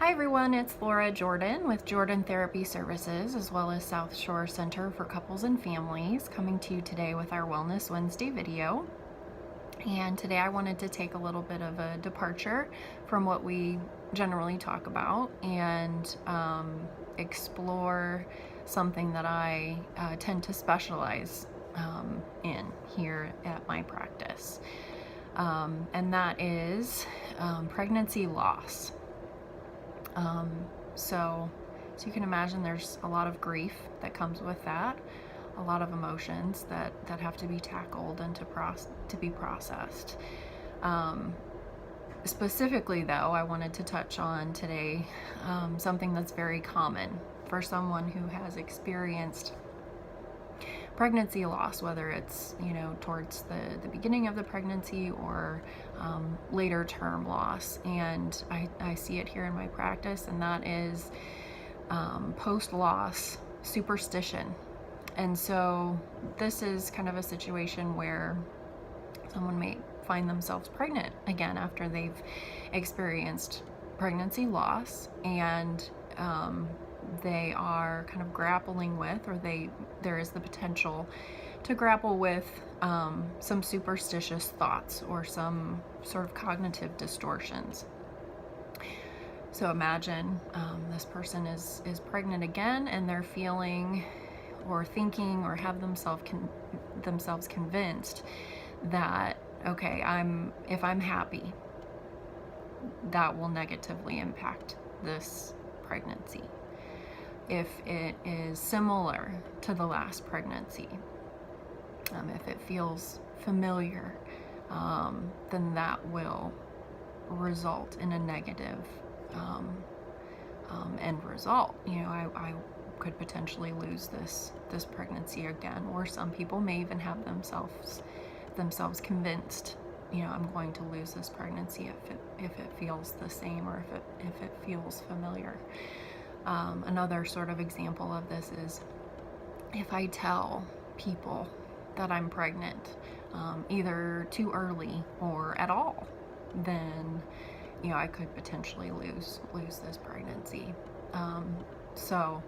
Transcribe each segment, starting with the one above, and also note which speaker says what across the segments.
Speaker 1: Hi everyone, it's Laura Jordan with Jordan Therapy Services, as well as South Shore Center for Couples and Families, coming to you today with our Wellness Wednesday video. And today I wanted to take a little bit of a departure from what we generally talk about and explore something that I tend to specialize in here at my practice. And that is pregnancy loss. So you can imagine there's a lot of grief that comes with that, a lot of emotions that have to be tackled and to be processed. Specifically though, I wanted to touch on today something that's very common for someone who has experienced pregnancy loss, whether it's, towards the beginning of the pregnancy or later term loss. And I see it here in my practice, and that is post-loss superstition. And so this is kind of a situation where someone may find themselves pregnant again after they've experienced pregnancy loss, and they are kind of grappling with, or there is the potential to grapple with some superstitious thoughts or some sort of cognitive distortions. So imagine this person is pregnant again, and they're feeling or thinking or have themselves convinced that, okay, if I'm happy, that will negatively impact this pregnancy. If it is similar to the last pregnancy, if it feels familiar, then that will result in a negative end result. I could potentially lose this pregnancy again, or some people may even have themselves convinced, I'm going to lose this pregnancy if it feels the same, or if it feels familiar. Another sort of example of this is if I tell people that I'm pregnant, either too early or at all, then I could potentially lose this pregnancy. So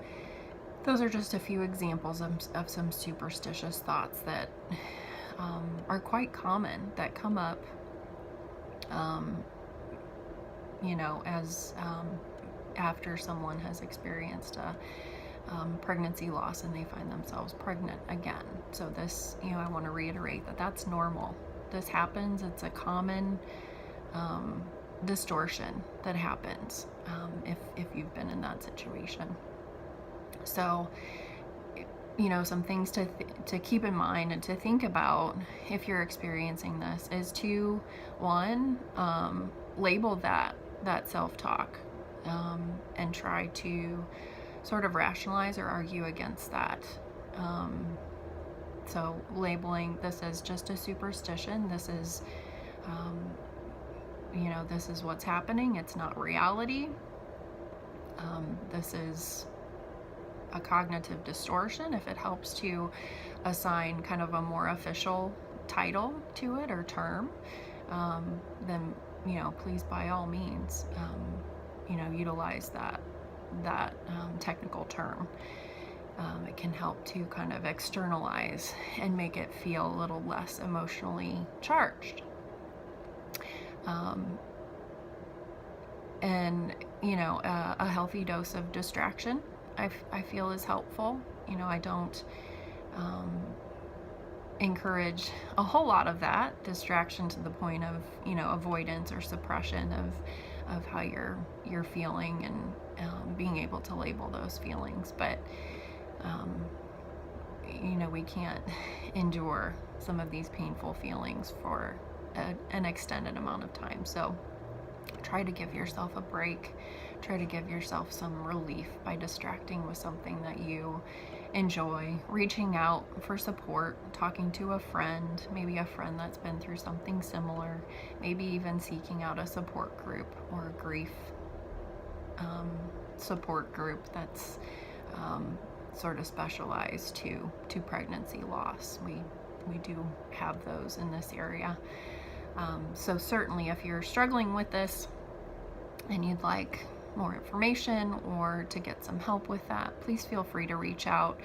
Speaker 1: those are just a few examples of some superstitious thoughts that are quite common, that come up as after someone has experienced a pregnancy loss and they find themselves pregnant again. So this, I want to reiterate that that's normal. This happens. It's a common distortion that happens if you've been in that situation. So, some things to keep in mind and to think about if you're experiencing this is to, one, label that self-talk. And try to sort of rationalize or argue against that. So labeling this as just a superstition, this is, this is what's happening, it's not reality. This is a cognitive distortion. If it helps to assign kind of a more official title to it or term, then, please by all means, utilize that technical term. It can help to kind of externalize and make it feel a little less emotionally charged. And a healthy dose of distraction, I feel, is helpful. I don't encourage a whole lot of that distraction to the point of avoidance or suppression of how you're feeling, and being able to label those feelings. But we can't endure some of these painful feelings for an extended amount of time. So try to give yourself a break. Try to give yourself some relief by distracting with something that you enjoy, reaching out for support, talking to a friend, maybe a friend that's been through something similar, maybe even seeking out a support group or a grief support group that's sort of specialized to pregnancy loss. We do have those in this area. So certainly if you're struggling with this and you'd like more information or to get some help with that, please feel free to reach out.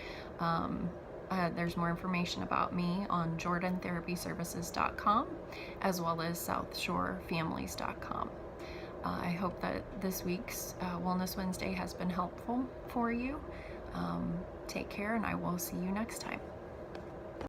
Speaker 1: There's more information about me on jordantherapyservices.com as well as southshorefamilies.com. I hope that this week's Wellness Wednesday has been helpful for you. Take care, and I will see you next time.